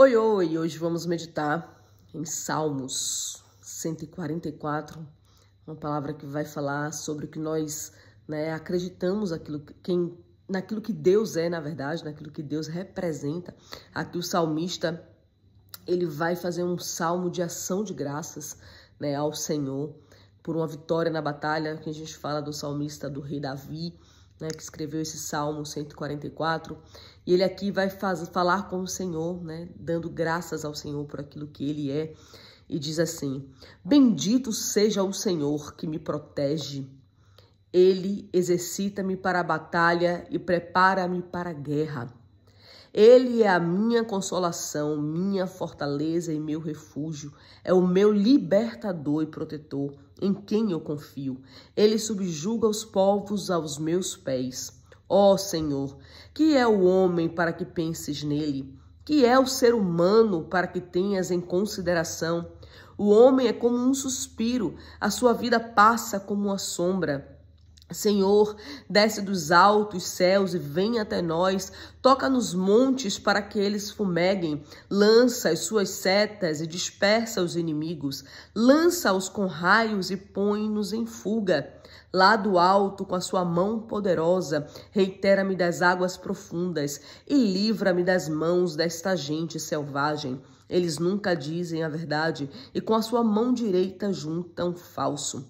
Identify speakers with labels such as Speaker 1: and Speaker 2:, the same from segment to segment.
Speaker 1: Oi, oi! Hoje vamos meditar em Salmos 144, uma palavra que vai falar sobre o que nós acreditamos, naquilo que Deus é, na verdade, naquilo que Deus representa. Aqui o salmista, ele vai fazer um salmo de ação de graças ao Senhor por uma vitória na batalha, que a gente fala do salmista, do rei Davi, que escreveu esse Salmo 144, e ele aqui vai falar com o Senhor, dando graças ao Senhor por aquilo que ele é, e diz assim: bendito seja o Senhor que me protege, ele exercita-me para a batalha e prepara-me para a guerra. Ele é a minha consolação, minha fortaleza e meu refúgio, é o meu libertador e protetor, em quem eu confio. Ele subjuga os povos aos meus pés. Ó Senhor, que é o homem para que penses nele? Que é o ser humano para que tenhas em consideração? O homem é como um suspiro, a sua vida passa como uma sombra. Senhor, desce dos altos céus e vem até nós, toca nos montes para que eles fumeguem, lança as suas setas e dispersa os inimigos, lança-os com raios e põe-nos em fuga. Lá do alto, com a sua mão poderosa, reitera-me das águas profundas e livra-me das mãos desta gente selvagem. Eles nunca dizem a verdade e com a sua mão direita juntam falso.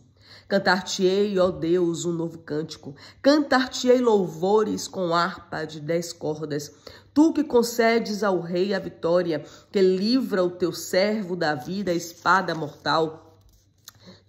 Speaker 1: Cantar-te-ei, ó Deus, um novo cântico. Cantar-te-ei louvores com harpa de 10 cordas. Tu que concedes ao rei a vitória, que livra o teu servo Davi da espada mortal.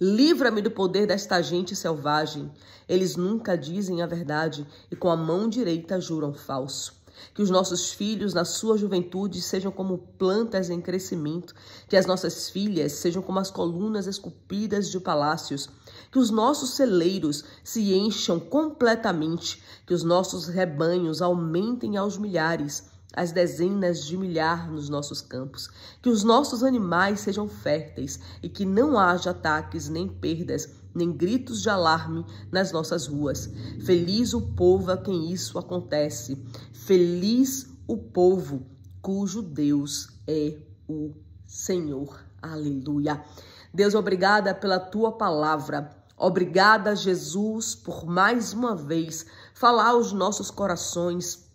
Speaker 1: Livra-me do poder desta gente selvagem. Eles nunca dizem a verdade e com a mão direita juram falso. Que os nossos filhos, na sua juventude, sejam como plantas em crescimento. Que as nossas filhas sejam como as colunas esculpidas de palácios. Que os nossos celeiros se encham completamente. Que os nossos rebanhos aumentem aos milhares, as dezenas de milhar nos nossos campos. Que os nossos animais sejam férteis e que não haja ataques nem perdas, nem gritos de alarme nas nossas ruas. Feliz o povo a quem isso acontece. Feliz o povo cujo Deus é o Senhor. Aleluia. Deus, obrigada pela tua palavra. Obrigada, Jesus, por mais uma vez falar aos nossos corações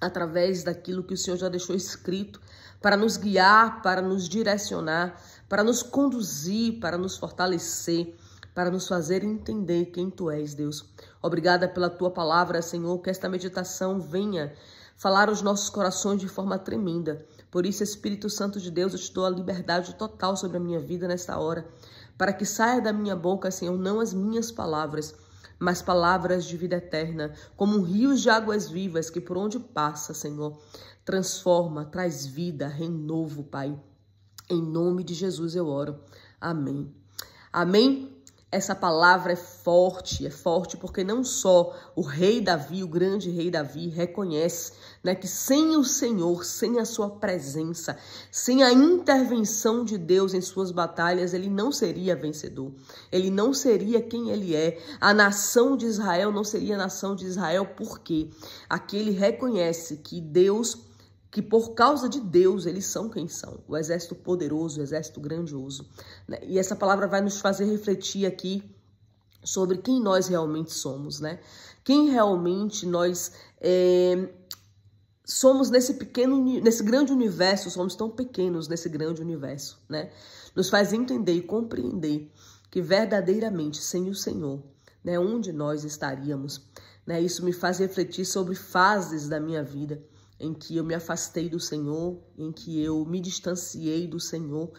Speaker 1: através daquilo que o Senhor já deixou escrito para nos guiar, para nos direcionar, para nos conduzir, para nos fortalecer, para nos fazer entender quem Tu és, Deus. Obrigada pela Tua palavra, Senhor, que esta meditação venha falar aos nossos corações de forma tremenda. Por isso, Espírito Santo de Deus, eu te dou a liberdade total sobre a minha vida nesta hora, para que saia da minha boca, Senhor, não as minhas palavras, mas palavras de vida eterna, como rios de águas vivas que por onde passa, Senhor, transforma, traz vida, renovo, Pai. Em nome de Jesus eu oro. Amém. Amém? Essa palavra é forte porque não só o rei Davi, o grande rei Davi, reconhece que sem o Senhor, sem a sua presença, sem a intervenção de Deus em suas batalhas, ele não seria vencedor. Ele não seria quem ele é. A nação de Israel não seria a nação de Israel porque aqui ele reconhece que Deus, que por causa de Deus eles são quem são, o exército poderoso, o exército grandioso. E essa palavra vai nos fazer refletir aqui sobre quem nós realmente somos, Quem realmente nós somos nesse grande universo, somos tão pequenos nesse grande universo, Nos faz entender e compreender que verdadeiramente sem o Senhor, onde nós estaríamos, Isso me faz refletir sobre fases da minha vida, em que eu me afastei do Senhor, em que eu me distanciei do Senhor,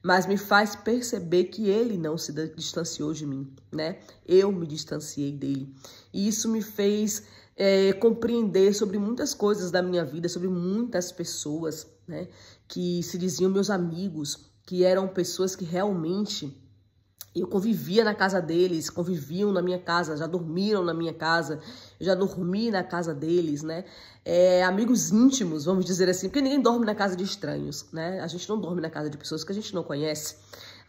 Speaker 1: mas me faz perceber que Ele não se distanciou de mim, Eu me distanciei dEle. E isso me fez compreender sobre muitas coisas da minha vida, sobre muitas pessoas, que se diziam meus amigos, que eram pessoas que realmente eu convivia na casa deles, conviviam na minha casa, já dormiram na minha casa, já dormi na casa deles, amigos íntimos, vamos dizer assim, porque ninguém dorme na casa de estranhos, A gente não dorme na casa de pessoas que a gente não conhece.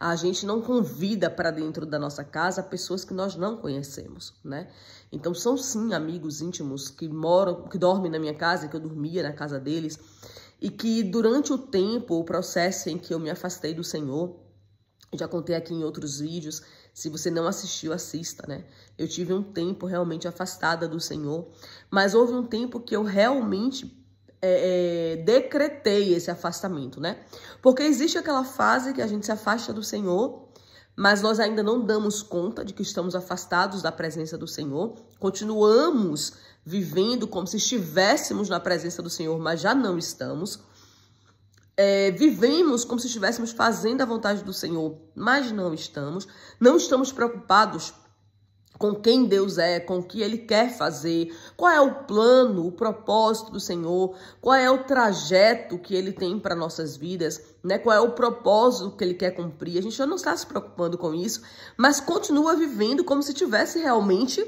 Speaker 1: A gente não convida para dentro da nossa casa pessoas que nós não conhecemos, Então são sim amigos íntimos que dormem na minha casa, que eu dormia na casa deles. e que durante o tempo, o processo em que eu me afastei do Senhor, eu já contei aqui em outros vídeos, se você não assistiu, assista, né? Eu tive um tempo realmente afastada do Senhor, mas houve um tempo que eu realmente decretei esse afastamento, né? Porque existe aquela fase que a gente se afasta do Senhor, mas nós ainda não damos conta de que estamos afastados da presença do Senhor, continuamos vivendo como se estivéssemos na presença do Senhor, mas já não estamos. Vivemos como se estivéssemos fazendo a vontade do Senhor, mas não estamos. Não estamos preocupados com quem Deus é, com o que Ele quer fazer, qual é o plano, o propósito do Senhor, qual é o trajeto que Ele tem para nossas vidas, né? Qual é o propósito que Ele quer cumprir. A gente já não está se preocupando com isso, mas continua vivendo como se tivesse realmente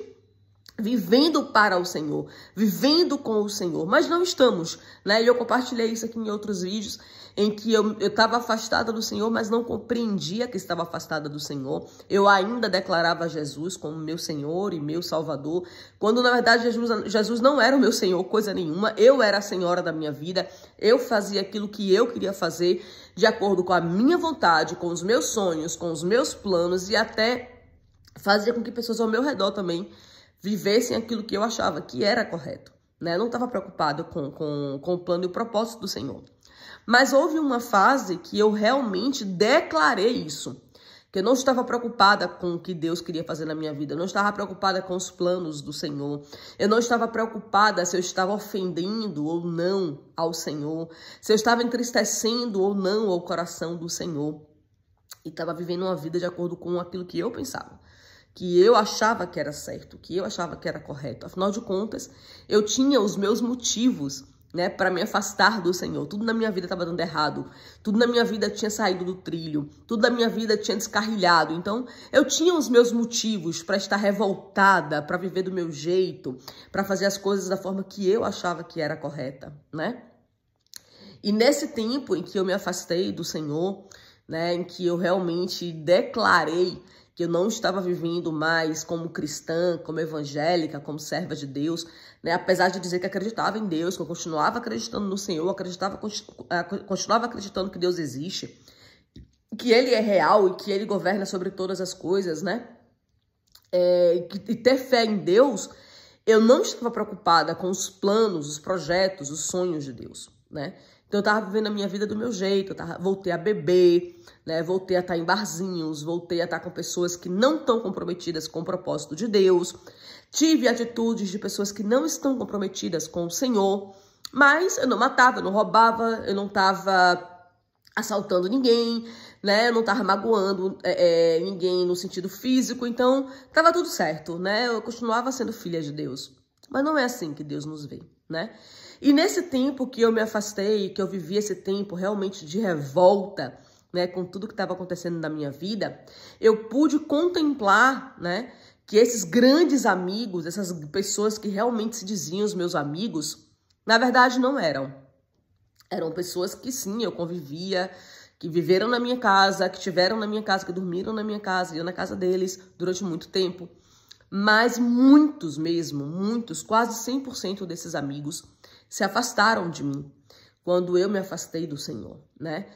Speaker 1: vivendo para o Senhor, vivendo com o Senhor, mas não estamos, né? E eu compartilhei isso aqui em outros vídeos, em que eu estava afastada do Senhor, mas não compreendia que estava afastada do Senhor. Eu ainda declarava Jesus como meu Senhor e meu Salvador, quando na verdade Jesus não era o meu Senhor, coisa nenhuma. Eu era a senhora da minha vida, eu fazia aquilo que eu queria fazer, de acordo com a minha vontade, com os meus sonhos, com os meus planos, e até fazia com que pessoas ao meu redor também vivessem aquilo que eu achava que era correto, né? Eu não estava preocupado com o plano e o propósito do Senhor. Mas houve uma fase que eu realmente declarei isso, que eu não estava preocupada com o que Deus queria fazer na minha vida, eu não estava preocupada com os planos do Senhor, eu não estava preocupada se eu estava ofendendo ou não ao Senhor, se eu estava entristecendo ou não ao coração do Senhor, e estava vivendo uma vida de acordo com aquilo que eu pensava, que eu achava que era certo, que eu achava que era correto. Afinal de contas, eu tinha os meus motivos, né, para me afastar do Senhor. Tudo na minha vida estava dando errado, tudo na minha vida tinha saído do trilho, tudo na minha vida tinha descarrilhado. Então, eu tinha os meus motivos para estar revoltada, para viver do meu jeito, para fazer as coisas da forma que eu achava que era correta, né? E nesse tempo em que eu me afastei do Senhor, né, em que eu realmente declarei que eu não estava vivendo mais como cristã, como evangélica, como serva de Deus, né? Apesar de dizer que acreditava em Deus, que eu continuava acreditando no Senhor, continuava acreditando que Deus existe, que Ele é real e que Ele governa sobre todas as coisas, né? E ter fé em Deus, eu não estava preocupada com os planos, os projetos, os sonhos de Deus, né? Então eu estava vivendo a minha vida do meu jeito, voltei a beber, né? Voltei a estar em barzinhos, voltei a estar com pessoas que não estão comprometidas com o propósito de Deus. Tive atitudes de pessoas que não estão comprometidas com o Senhor, mas eu não matava, eu não roubava, eu não estava assaltando ninguém, né? Eu não estava magoando ninguém no sentido físico, então estava tudo certo, né? Eu continuava sendo filha de Deus, mas não é assim que Deus nos vê, né? E nesse tempo que eu me afastei, que eu vivi esse tempo realmente de revolta, né, com tudo que estava acontecendo na minha vida, eu pude contemplar, né, que esses grandes amigos, essas pessoas que realmente se diziam os meus amigos, na verdade não eram. Eram pessoas que sim, eu convivia, que viveram na minha casa, que estiveram na minha casa, que dormiram na minha casa, eu na casa deles durante muito tempo. Mas muitos mesmo, muitos, quase 100% desses amigos se afastaram de mim quando eu me afastei do Senhor, né?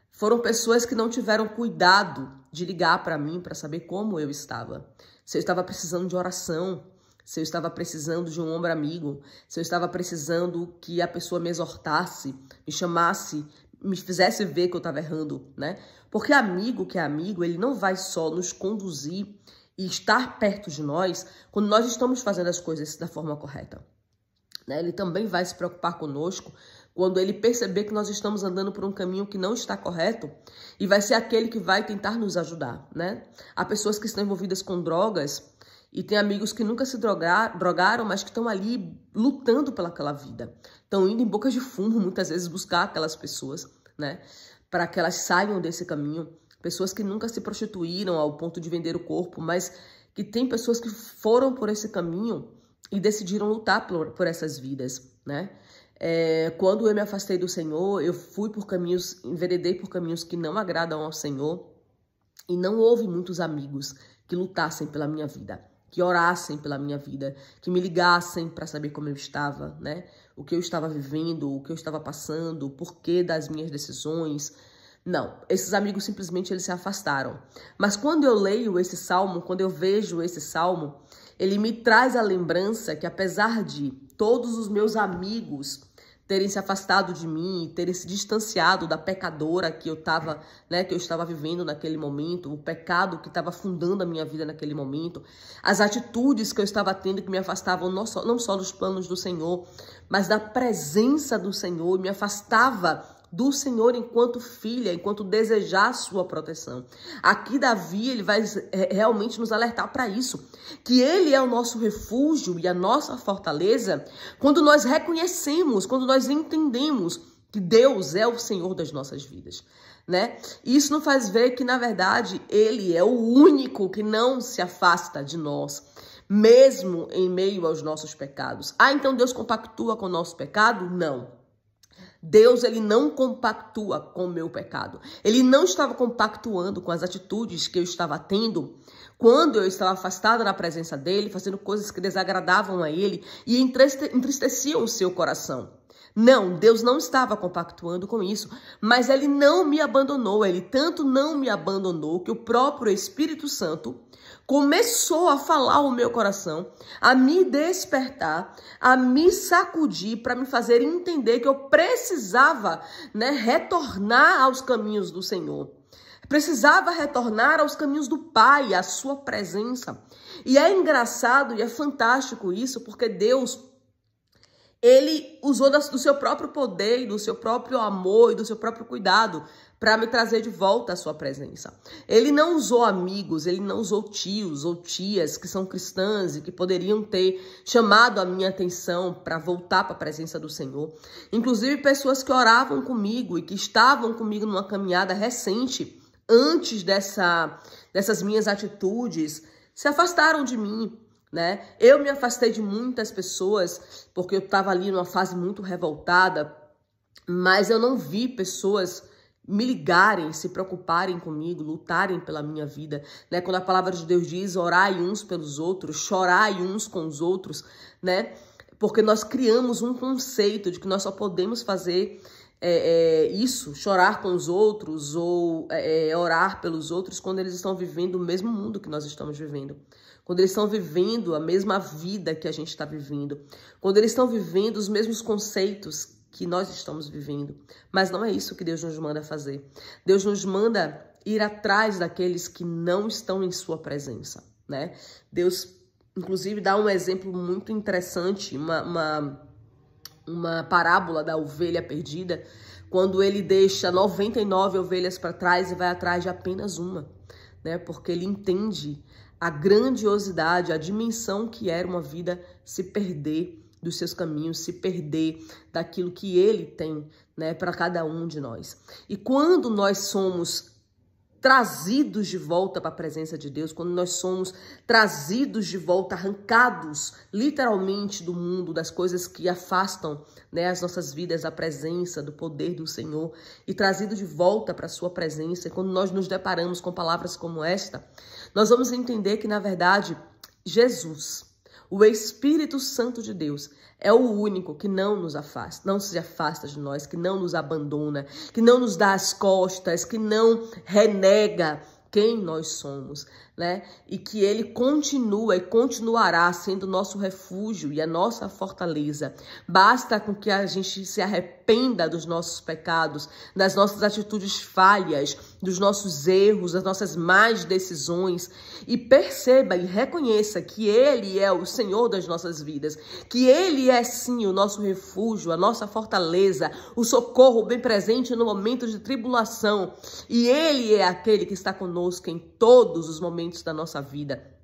Speaker 1: Foram pessoas que não tiveram cuidado de ligar para mim para saber como eu estava. Se eu estava precisando de oração, se eu estava precisando de um ombro amigo, se eu estava precisando que a pessoa me exortasse, me chamasse, me fizesse ver que eu estava errando, né? Porque amigo que é amigo, ele não vai só nos conduzir e estar perto de nós quando nós estamos fazendo as coisas da forma correta, né? Ele também vai se preocupar conosco quando ele perceber que nós estamos andando por um caminho que não está correto, e vai ser aquele que vai tentar nos ajudar, né? Há pessoas que estão envolvidas com drogas e tem amigos que nunca se drogaram, mas que estão ali lutando pelaquela vida. Estão indo em boca de fumo, muitas vezes, buscar aquelas pessoas, né? Para que elas saiam desse caminho. Pessoas que nunca se prostituíram ao ponto de vender o corpo, mas que tem pessoas que foram por esse caminho e decidiram lutar por essas vidas, né? Quando eu me afastei do Senhor, eu fui por caminhos, enveredei por caminhos que não agradam ao Senhor, e não houve muitos amigos que lutassem pela minha vida. que orassem pela minha vida, que me ligassem para saber como eu estava, né? O que eu estava vivendo, o que eu estava passando, o porquê das minhas decisões. Não, esses amigos simplesmente eles se afastaram. Mas quando eu leio esse salmo, quando eu vejo esse salmo, ele me traz a lembrança que apesar de todos os meus amigos terem se afastado de mim, terem se distanciado da pecadora que eu estava, né, que eu estava vivendo naquele momento, o pecado que estava afundando a minha vida naquele momento, as atitudes que eu estava tendo que me afastavam não só dos planos do Senhor, mas da presença do Senhor, me afastava do Senhor enquanto filha, enquanto desejar a sua proteção. Aqui Davi, ele vai realmente nos alertar para isso, que ele é o nosso refúgio e a nossa fortaleza quando nós reconhecemos, quando nós entendemos que Deus é o Senhor das nossas vidas, né? E isso nos faz ver que, na verdade, ele é o único que não se afasta de nós, mesmo em meio aos nossos pecados. Ah, então Deus compactua com o nosso pecado? Não. Deus, ele não compactua com o meu pecado. Ele não estava compactuando com as atitudes que eu estava tendo quando eu estava afastada da presença dele, fazendo coisas que desagradavam a ele e entristeciam o seu coração. Não, Deus não estava compactuando com isso, mas ele não me abandonou. Ele tanto não me abandonou que o próprio Espírito Santo começou a falar ao meu coração, a me despertar, a me sacudir para me fazer entender que eu precisava, né, retornar aos caminhos do Senhor. Precisava retornar aos caminhos do Pai, à sua presença. E é engraçado e é fantástico isso, porque Deus, ele usou do seu próprio poder, do seu próprio amor e do seu próprio cuidado para me trazer de volta à sua presença. Ele não usou amigos, ele não usou tios ou tias que são cristãs e que poderiam ter chamado a minha atenção para voltar para a presença do Senhor. Inclusive pessoas que oravam comigo e que estavam comigo numa caminhada recente, antes dessas minhas atitudes, se afastaram de mim, né? Eu me afastei de muitas pessoas porque eu estava ali numa fase muito revoltada, mas eu não vi pessoas me ligarem, se preocuparem comigo, lutarem pela minha vida, né? Quando a palavra de Deus diz, orai uns pelos outros, chorai uns com os outros, né? Porque nós criamos um conceito de que nós só podemos fazer isso, chorar com os outros ou orar pelos outros quando eles estão vivendo o mesmo mundo que nós estamos vivendo. Quando eles estão vivendo a mesma vida que a gente está vivendo. Quando eles estão vivendo os mesmos conceitos que nós estamos vivendo. Mas não é isso que Deus nos manda fazer. Deus nos manda ir atrás daqueles que não estão em sua presença, né? Deus, inclusive, dá um exemplo muito interessante, uma parábola da ovelha perdida, quando ele deixa 99 ovelhas para trás e vai atrás de apenas uma, né? Porque ele entende a grandiosidade, a dimensão que era uma vida se perder dos seus caminhos, se perder daquilo que ele tem, né, para cada um de nós. E quando nós somos trazidos de volta para a presença de Deus, quando nós somos trazidos de volta, arrancados literalmente do mundo, das coisas que afastam, né, as nossas vidas da presença, do poder do Senhor, e trazidos de volta para a sua presença, quando nós nos deparamos com palavras como esta, nós vamos entender que, na verdade, Jesus, o Espírito Santo de Deus, é o único que não nos afasta, não se afasta de nós, que não nos abandona, que não nos dá as costas, que não renega quem nós somos, né? E que ele continua e continuará sendo nosso refúgio e a nossa fortaleza. Basta com que a gente se arrependa dos nossos pecados, das nossas atitudes falhas, dos nossos erros, das nossas más decisões e perceba e reconheça que ele é o Senhor das nossas vidas, que ele é sim o nosso refúgio, a nossa fortaleza, o socorro bem presente no momento de tribulação, e ele é aquele que está conosco em todos os momentos da nossa vida,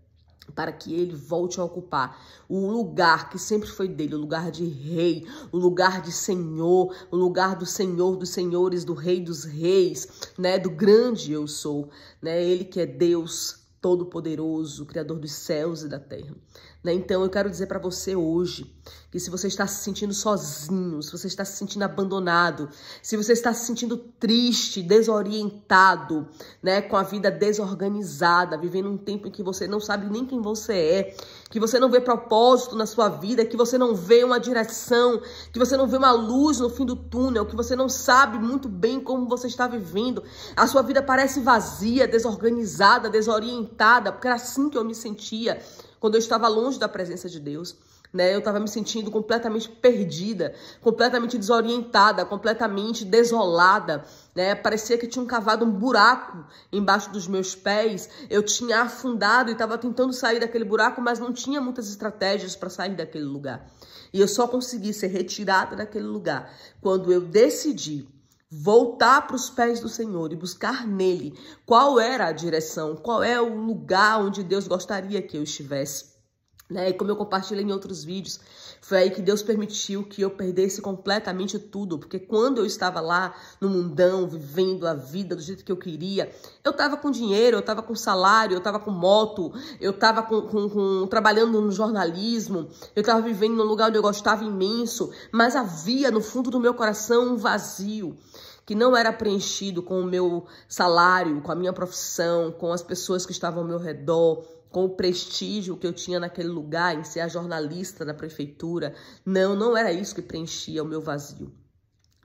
Speaker 1: para que ele volte a ocupar o lugar que sempre foi dele, o lugar de rei, o lugar de senhor, o lugar do Senhor dos senhores, do rei dos reis, né, do grande eu sou, né, ele que é Deus Todo-Poderoso, Criador dos céus e da terra, né? Então eu quero dizer para você hoje que se você está se sentindo sozinho, se você está se sentindo abandonado, se você está se sentindo triste, desorientado, né, com a vida desorganizada, vivendo um tempo em que você não sabe nem quem você é, que você não vê propósito na sua vida, que você não vê uma direção, que você não vê uma luz no fim do túnel, que você não sabe muito bem como você está vivendo, a sua vida parece vazia, desorganizada, desorientada, porque era assim que eu me sentia quando eu estava longe da presença de Deus. Né? Eu estava me sentindo completamente perdida, completamente desorientada, completamente desolada, né? Parecia que tinham cavado um buraco embaixo dos meus pés. Eu tinha afundado e estava tentando sair daquele buraco, mas não tinha muitas estratégias para sair daquele lugar. E eu só consegui ser retirada daquele lugar quando eu decidi voltar para os pés do Senhor e buscar nele qual era a direção, qual é o lugar onde Deus gostaria que eu estivesse. Né? E como eu compartilhei em outros vídeos, foi aí que Deus permitiu que eu perdesse completamente tudo, porque quando eu estava lá no mundão, vivendo a vida do jeito que eu queria, eu estava com dinheiro, eu estava com salário, eu estava com moto, eu estava trabalhando no jornalismo, eu estava vivendo num lugar onde eu gostava imenso, mas havia no fundo do meu coração um vazio que não era preenchido com o meu salário, com a minha profissão, com as pessoas que estavam ao meu redor, com o prestígio que eu tinha naquele lugar, em ser a jornalista da prefeitura. Não era isso que preenchia o meu vazio.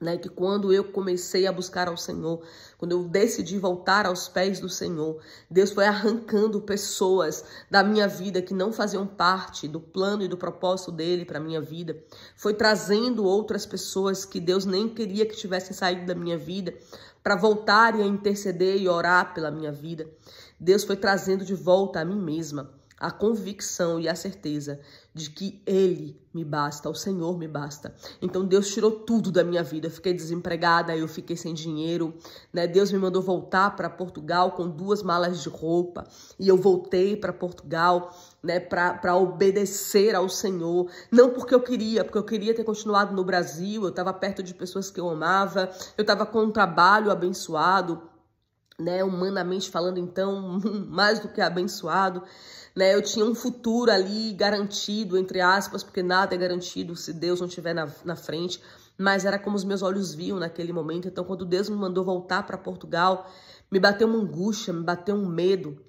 Speaker 1: Né? Que quando eu comecei a buscar ao Senhor, quando eu decidi voltar aos pés do Senhor, Deus foi arrancando pessoas da minha vida que não faziam parte do plano e do propósito dele para a minha vida. Foi trazendo outras pessoas que Deus nem queria que tivessem saído da minha vida para voltarem a interceder e orar pela minha vida. Deus foi trazendo de volta a mim mesma a convicção e a certeza de que Ele me basta, o Senhor me basta. Então Deus tirou tudo da minha vida. Eu fiquei desempregada, eu fiquei sem dinheiro, né? Deus me mandou voltar para Portugal com 2 malas de roupa e eu voltei para Portugal, né? Para obedecer ao Senhor, não porque eu queria ter continuado no Brasil. Eu estava perto de pessoas que eu amava, eu estava com um trabalho abençoado, né? Humanamente falando, então, mais do que abençoado. Né, eu tinha um futuro ali garantido, entre aspas, porque nada é garantido se Deus não estiver na frente, mas era como os meus olhos viam naquele momento. Então, quando Deus me mandou voltar para Portugal, me bateu uma angústia, me bateu um medo,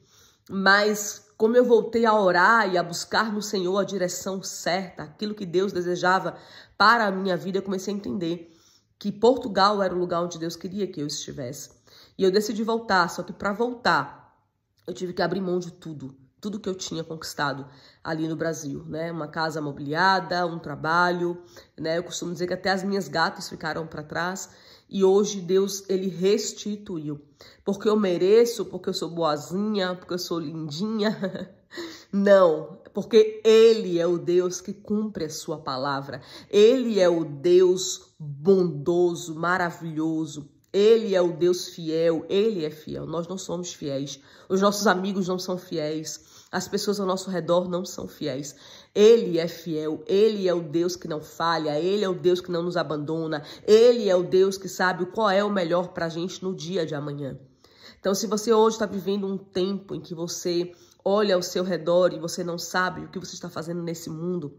Speaker 1: mas como eu voltei a orar e a buscar no Senhor a direção certa, aquilo que Deus desejava para a minha vida, eu comecei a entender que Portugal era o lugar onde Deus queria que eu estivesse. E eu decidi voltar, só que para voltar, eu tive que abrir mão de tudo que eu tinha conquistado ali no Brasil, né? Uma casa mobiliada, um trabalho, né? Eu costumo dizer que até as minhas gatas ficaram para trás. E hoje Deus, Ele restituiu. Porque eu mereço, porque eu sou boazinha, porque eu sou lindinha. Não, porque Ele é o Deus que cumpre a sua palavra. Ele é o Deus bondoso, maravilhoso. Ele é o Deus fiel, Ele é fiel. Nós não somos fiéis. Os nossos amigos não são fiéis. As pessoas ao nosso redor não são fiéis. Ele é fiel. Ele é o Deus que não falha. Ele é o Deus que não nos abandona. Ele é o Deus que sabe qual é o melhor para a gente no dia de amanhã. Então, se você hoje está vivendo um tempo em que você olha ao seu redor e você não sabe o que você está fazendo nesse mundo,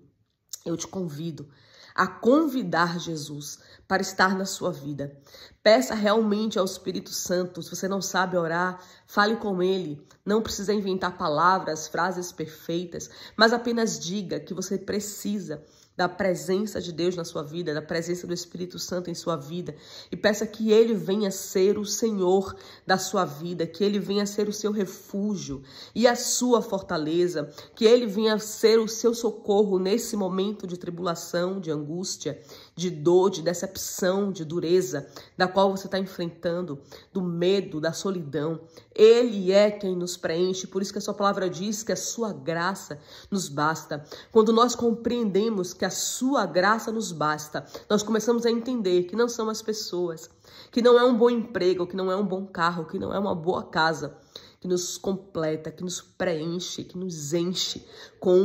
Speaker 1: eu te convido a convidar Jesus para estar na sua vida. Peça realmente ao Espírito Santo. Se você não sabe orar, fale com Ele. Não precisa inventar palavras, frases perfeitas, mas apenas diga que você precisa da presença de Deus na sua vida, da presença do Espírito Santo em sua vida, e peça que Ele venha ser o Senhor da sua vida, que Ele venha ser o seu refúgio e a sua fortaleza, que Ele venha ser o seu socorro nesse momento de tribulação, de angústia, de dor, de decepção, de dureza, da qual você está enfrentando, do medo, da solidão. Ele é quem nos preenche, por isso que a sua palavra diz que a sua graça nos basta. Quando nós compreendemos que a sua graça nos basta, nós começamos a entender que não são as pessoas, que não é um bom emprego, que não é um bom carro, que não é uma boa casa, que nos completa, que nos preenche, que nos enche com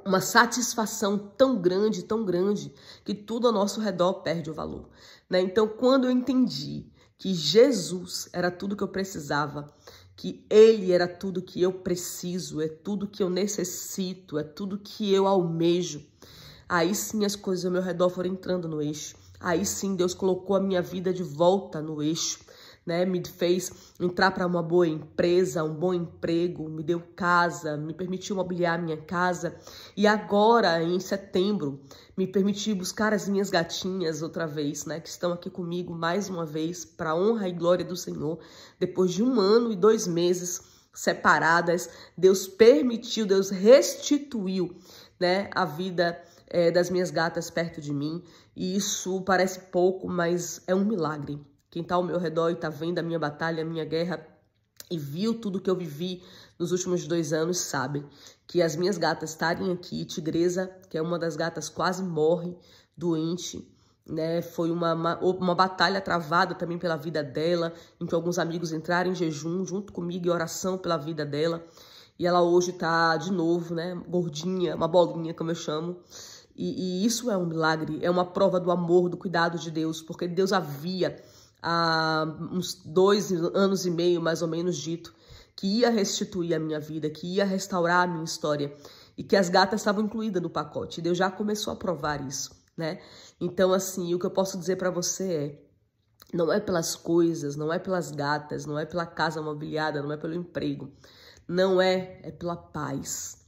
Speaker 1: uma satisfação tão grande, que tudo ao nosso redor perde o valor. Né? Então, quando eu entendi que Jesus era tudo que eu precisava, que Ele era tudo que eu preciso, é tudo que eu necessito, é tudo que eu almejo. Aí sim as coisas ao meu redor foram entrando no eixo. Aí sim Deus colocou a minha vida de volta no eixo, né? Me fez entrar para uma boa empresa, um bom emprego, me deu casa, me permitiu mobiliar a minha casa. E agora, em setembro, me permitiu buscar as minhas gatinhas outra vez, né? Que estão aqui comigo mais uma vez, para a honra e glória do Senhor. Depois de 1 ano e 2 meses separadas, Deus permitiu, Deus restituiu, né, a vida das minhas gatas perto de mim. E isso parece pouco, mas é um milagre. Quem está ao meu redor e está vendo a minha batalha, a minha guerra, e viu tudo que eu vivi nos últimos 2 anos, sabe que as minhas gatas estarem aqui, Tigresa, que é uma das gatas, quase morre doente, né? Foi uma batalha travada também pela vida dela, em que alguns amigos entraram em jejum junto comigo e oração pela vida dela. E ela hoje tá de novo, né? Gordinha, uma bolinha, como eu chamo. E isso é um milagre, é uma prova do amor, do cuidado de Deus, porque Deus havia há uns 2 anos e meio, mais ou menos, dito que ia restituir a minha vida, que ia restaurar a minha história e que as gatas estavam incluídas no pacote. Deus já começou a provar isso, né? Então, assim, o que eu posso dizer para você é: não é pelas coisas, não é pelas gatas, não é pela casa mobiliada, não é pelo emprego, não é pela paz.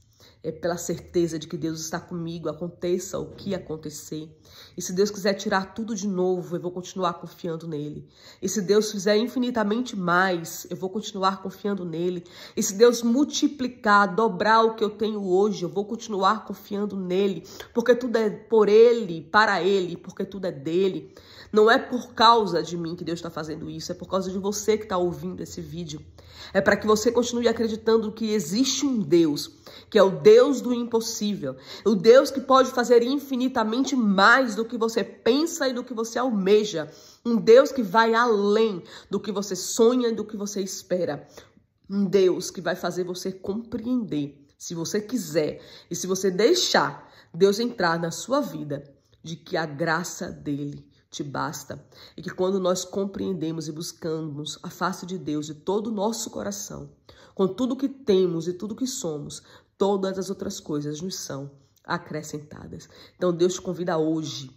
Speaker 1: É pela certeza de que Deus está comigo, aconteça o que acontecer. E se Deus quiser tirar tudo de novo, eu vou continuar confiando nele. E se Deus fizer infinitamente mais, eu vou continuar confiando nele. E se Deus multiplicar, dobrar o que eu tenho hoje, eu vou continuar confiando nele. Porque tudo é por ele, para ele, porque tudo é dele. Não é por causa de mim que Deus está fazendo isso, é por causa de você que está ouvindo esse vídeo. É para que você continue acreditando que existe um Deus, que é o Deus do impossível. O Deus que pode fazer infinitamente mais do que você pensa e do que você almeja. Um Deus que vai além do que você sonha e do que você espera. Um Deus que vai fazer você compreender, se você quiser e se você deixar Deus entrar na sua vida, de que a graça dele te basta. E que quando nós compreendemos e buscamos a face de Deus de todo o nosso coração, com tudo que temos e tudo que somos, todas as outras coisas nos são acrescentadas. Então Deus te convida hoje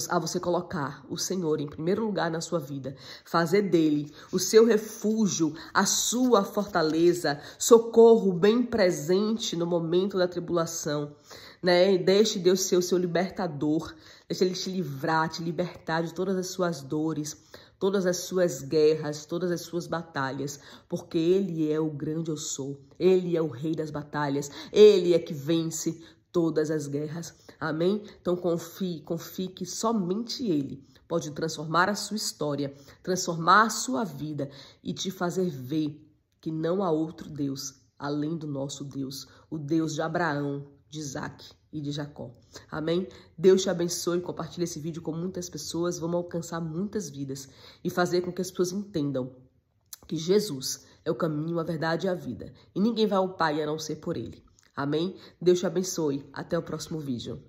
Speaker 1: a você colocar o Senhor em primeiro lugar na sua vida, fazer dele o seu refúgio, a sua fortaleza, socorro bem presente no momento da tribulação, né? Deixe Deus ser o seu libertador, deixe ele te livrar, te libertar de todas as suas dores, todas as suas guerras, todas as suas batalhas, porque ele é o grande eu sou, ele é o rei das batalhas, ele é que vence todas as guerras. Amém? Então confie que somente ele pode transformar a sua história, transformar a sua vida e te fazer ver que não há outro Deus além do nosso Deus, o Deus de Abraão, de Isaac e de Jacó. Amém? Deus te abençoe, compartilhe esse vídeo com muitas pessoas, vamos alcançar muitas vidas e fazer com que as pessoas entendam que Jesus é o caminho, a verdade e a vida. E ninguém vai ao Pai a não ser por ele. Amém? Deus te abençoe. Até o próximo vídeo.